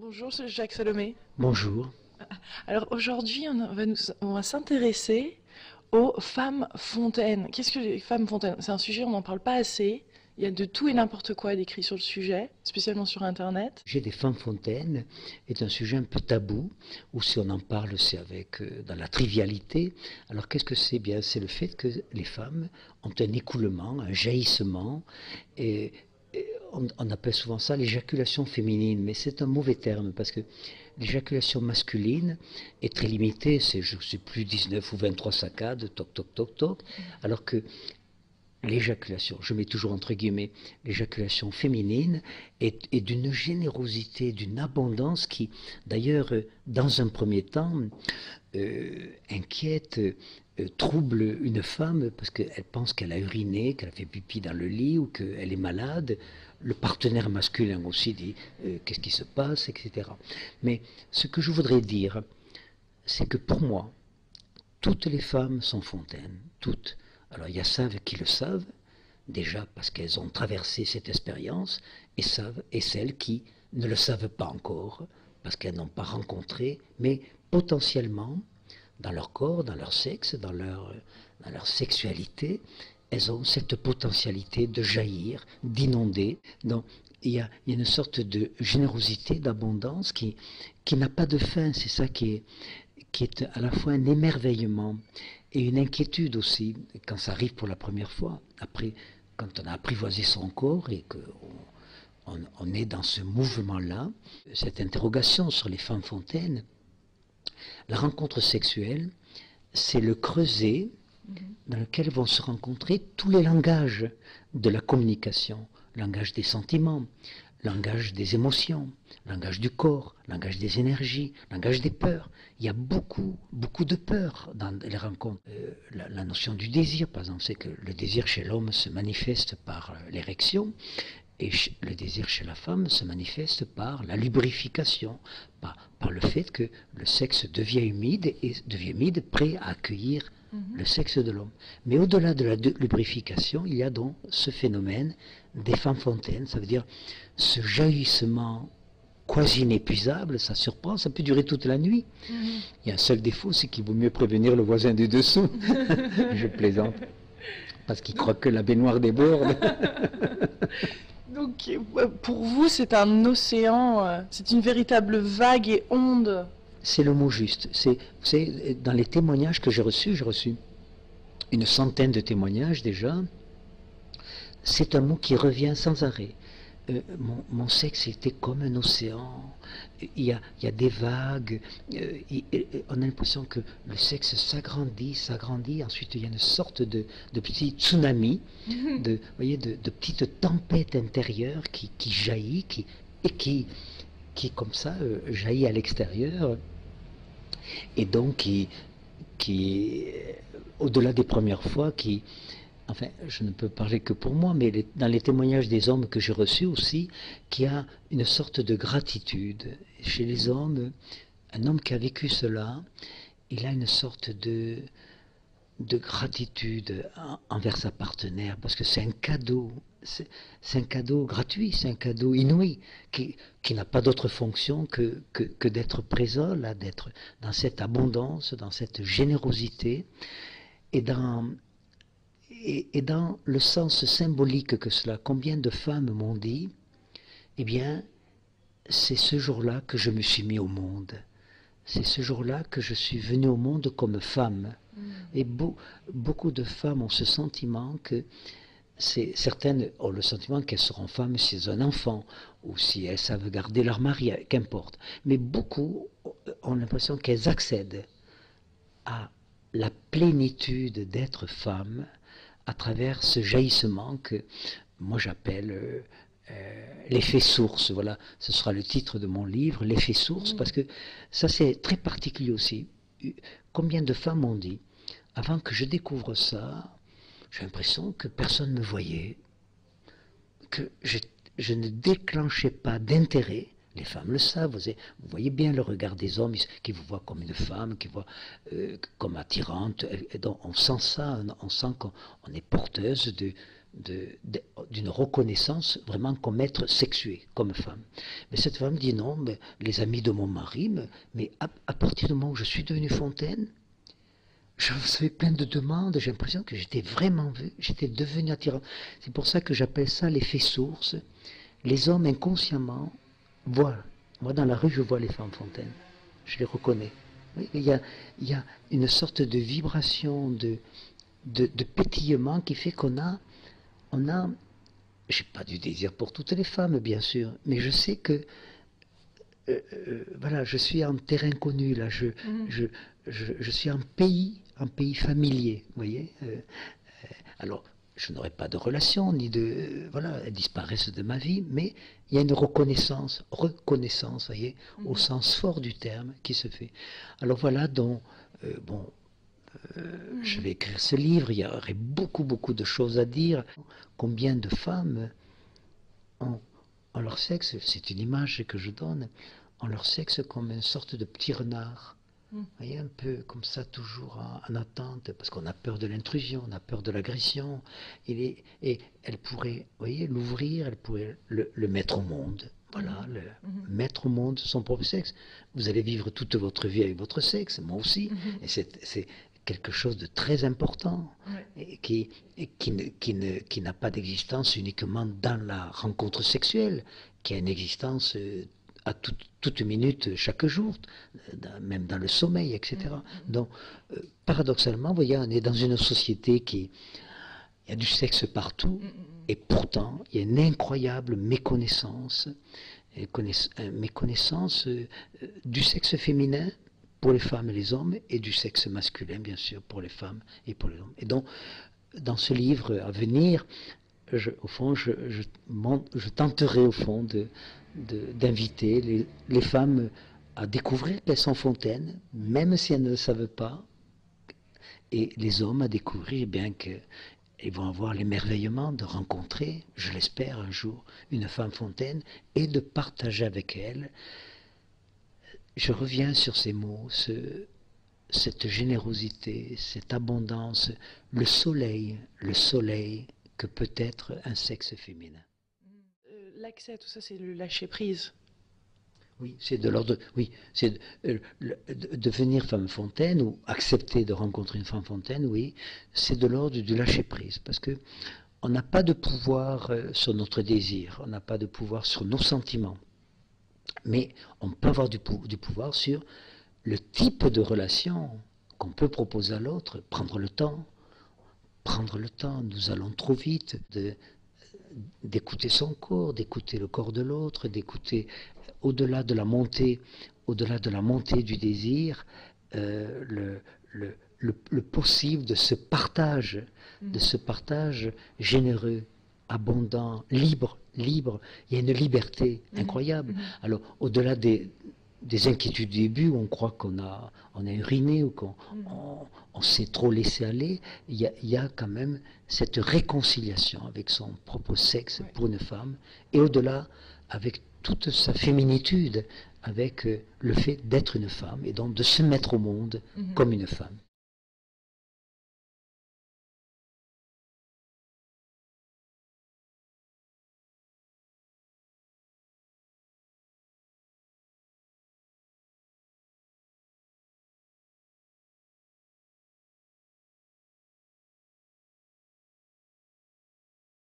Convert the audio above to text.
Bonjour, c'est Jacques Salomé. Bonjour. Alors aujourd'hui, on va s'intéresser aux femmes fontaines. Qu'est-ce que les femmes fontaines? C'est un sujet, on n'en parle pas assez. Il y a de tout et n'importe quoi d'écrit sur le sujet, spécialement sur Internet. J'ai des femmes fontaines est un sujet un peu tabou, ou si on en parle, c'est avec dans la trivialité. Alors qu'est-ce que c'est? Bien, c'est le fait que les femmes ont un écoulement, un jaillissement, et, on appelle souvent ça l'éjaculation féminine, mais c'est un mauvais terme parce que l'éjaculation masculine est très limitée, c'est je ne sais plus 19 ou 23 saccades, toc toc toc toc, alors que l'éjaculation, je mets toujours entre guillemets, l'éjaculation féminine est d'une générosité, d'une abondance qui, d'ailleurs, dans un premier temps, inquiète, trouble une femme parce qu'elle pense qu'elle a uriné, qu'elle a fait pipi dans le lit ou qu'elle est malade. Le partenaire masculin aussi dit qu'est-ce qui se passe, etc. Mais ce que je voudrais dire, c'est que pour moi, toutes les femmes sont fontaines, toutes. Alors il y a celles qui le savent, déjà parce qu'elles ont traversé cette expérience, et celles qui ne le savent pas encore, parce qu'elles n'ont pas rencontré, mais potentiellement, dans leur corps, dans leur sexe, dans leur sexualité, elles ont cette potentialité de jaillir, d'inonder. Donc il y a une sorte de générosité, d'abondance qui n'a pas de fin. C'est ça qui est à la fois un émerveillement et une inquiétude aussi, quand ça arrive pour la première fois. Après, quand on a apprivoisé son corps et qu'on est dans ce mouvement-là, cette interrogation sur les femmes fontaines, la rencontre sexuelle, c'est le creuset dans lequel vont se rencontrer tous les langages de la communication, langage des sentiments, langage des émotions, langage du corps, langage des énergies, langage des peurs. Il y a beaucoup, beaucoup de peurs dans les rencontres. La notion du désir, par exemple, c'est que le désir chez l'homme se manifeste par l'érection, et le désir chez la femme se manifeste par la lubrification, par le fait que le sexe devient humide et devient humide, prêt à accueillir le sexe de l'homme. Mais au-delà de la lubrification, il y a donc ce phénomène des femmes fontaines, ça veut dire ce jaillissement quasi inépuisable, ça surprend, ça peut durer toute la nuit. Il y a un seul défaut, c'est qu'il vaut mieux prévenir le voisin du dessous. Je plaisante, parce qu'il croit que la baignoire déborde. Donc pour vous, c'est un océan, c'est une véritable vague et onde. C'est le mot juste. Vous savez, dans les témoignages que j'ai reçu une centaine de témoignages déjà. C'est un mot qui revient sans arrêt. Mon sexe était comme un océan. Il y a des vagues. On a l'impression que le sexe s'agrandit, s'agrandit. Ensuite, il y a une sorte de petit tsunami, voyez, de petite tempête intérieure qui jaillit, qui comme ça jaillit à l'extérieur. Et donc qui au-delà des premières fois, enfin, je ne peux parler que pour moi, mais dans les témoignages des hommes que j'ai reçus aussi, qu'il y a une sorte de gratitude. Chez les hommes, un homme qui a vécu cela, il a une sorte de gratitude envers sa partenaire, parce que c'est un cadeau. C'est un cadeau gratuit, c'est un cadeau inouï, qui n'a pas d'autre fonction que d'être présent, là, d'être dans cette abondance, dans cette générosité, et dans le sens symbolique que cela. Combien de femmes m'ont dit, eh bien, c'est ce jour-là que je me suis mis au monde. C'est ce jour-là que je suis venu au monde comme femme. Et beaucoup de femmes ont ce sentiment que certaines ont le sentiment qu'elles seront femmes si elles ont un enfant ou si elles savent garder leur mari, qu'importe. Mais beaucoup ont l'impression qu'elles accèdent à la plénitude d'être femme à travers ce jaillissement que moi j'appelle l'effet source. Voilà, ce sera le titre de mon livre, l'effet source, parce que ça c'est très particulier aussi. Combien de femmes ont dit, avant que je découvre ça, j'ai l'impression que personne ne me voyait, que je ne déclenchais pas d'intérêt. Les femmes le savent, vous voyez bien le regard des hommes qui vous voient comme une femme, qui voient comme attirante. Et donc on sent ça, on sent qu'on est porteuse d'une reconnaissance vraiment comme être sexué, comme femme. Mais cette femme dit non, mais les amis de mon mari, mais à partir du moment où je suis devenue Fontaine, je recevais plein de demandes, j'ai l'impression que j'étais vraiment vue, j'étais devenue attirante. C'est pour ça que j'appelle ça l'effet source. Les hommes inconsciemment voient. Moi, dans la rue, je vois les femmes Fontaine. Je les reconnais. Oui, il y a une sorte de vibration, de pétillement qui fait qu'on a, j'ai pas du désir pour toutes les femmes, bien sûr, mais je sais que voilà, je suis en terrain connu, là, je suis en pays familier, vous voyez. Alors, je n'aurai pas de relation, ni de... voilà, elles disparaissent de ma vie, mais il y a une reconnaissance, vous voyez, au sens fort du terme, qui se fait. Alors voilà, donc, bon, je vais écrire ce livre, il y aurait beaucoup, beaucoup de choses à dire. Combien de femmes ont leur sexe, c'est une image que je donne, ont leur sexe comme une sorte de petit renard. Vous voyez, un peu comme ça, toujours en attente, parce qu'on a peur de l'intrusion, on a peur de l'agression. Et elle pourrait, vous voyez, l'ouvrir, elle pourrait le mettre au monde. Voilà, mettre au monde son propre sexe. Vous allez vivre toute votre vie avec votre sexe, moi aussi. Et c'est quelque chose de très important, et qui n'a pas d'existence uniquement dans la rencontre sexuelle, qui a une existence à toute minute, chaque jour, même dans le sommeil, etc. Donc, paradoxalement, vous voyez, on est dans une société il y a du sexe partout, et pourtant, il y a une incroyable méconnaissance du sexe féminin pour les femmes et les hommes, et du sexe masculin, bien sûr, pour les femmes et pour les hommes. Et donc, dans ce livre à venir, au fond, je tenterai, au fond, d'inviter les femmes à découvrir qu'elles sont fontaines, même si elles ne le savent pas, et les hommes à découvrir bien qu'ils vont avoir l'émerveillement de rencontrer, je l'espère un jour, une femme fontaine, et de partager avec elle. Je reviens sur ces mots, cette générosité, cette abondance, le soleil que peut être un sexe féminin. L'accès à tout ça, c'est le lâcher prise. Oui, c'est de l'ordre. Oui, c'est devenir femme fontaine ou accepter de rencontrer une femme fontaine. Oui, c'est de l'ordre du lâcher prise, parce que on n'a pas de pouvoir sur notre désir, on n'a pas de pouvoir sur nos sentiments, mais on peut avoir du pouvoir sur le type de relation qu'on peut proposer à l'autre. Prendre le temps. Nous allons trop vite d'écouter son corps, d'écouter le corps de l'autre, d'écouter au-delà de la montée du désir, le possible de ce partage généreux, abondant, libre. Il y a une liberté incroyable. Alors, au-delà des inquiétudes du début où on croit qu'on a uriné ou qu'on s'est trop laissé aller, il y a quand même cette réconciliation avec son propre sexe pour une femme, et au-delà avec toute sa féminitude, avec le fait d'être une femme et donc de se mettre au monde comme une femme.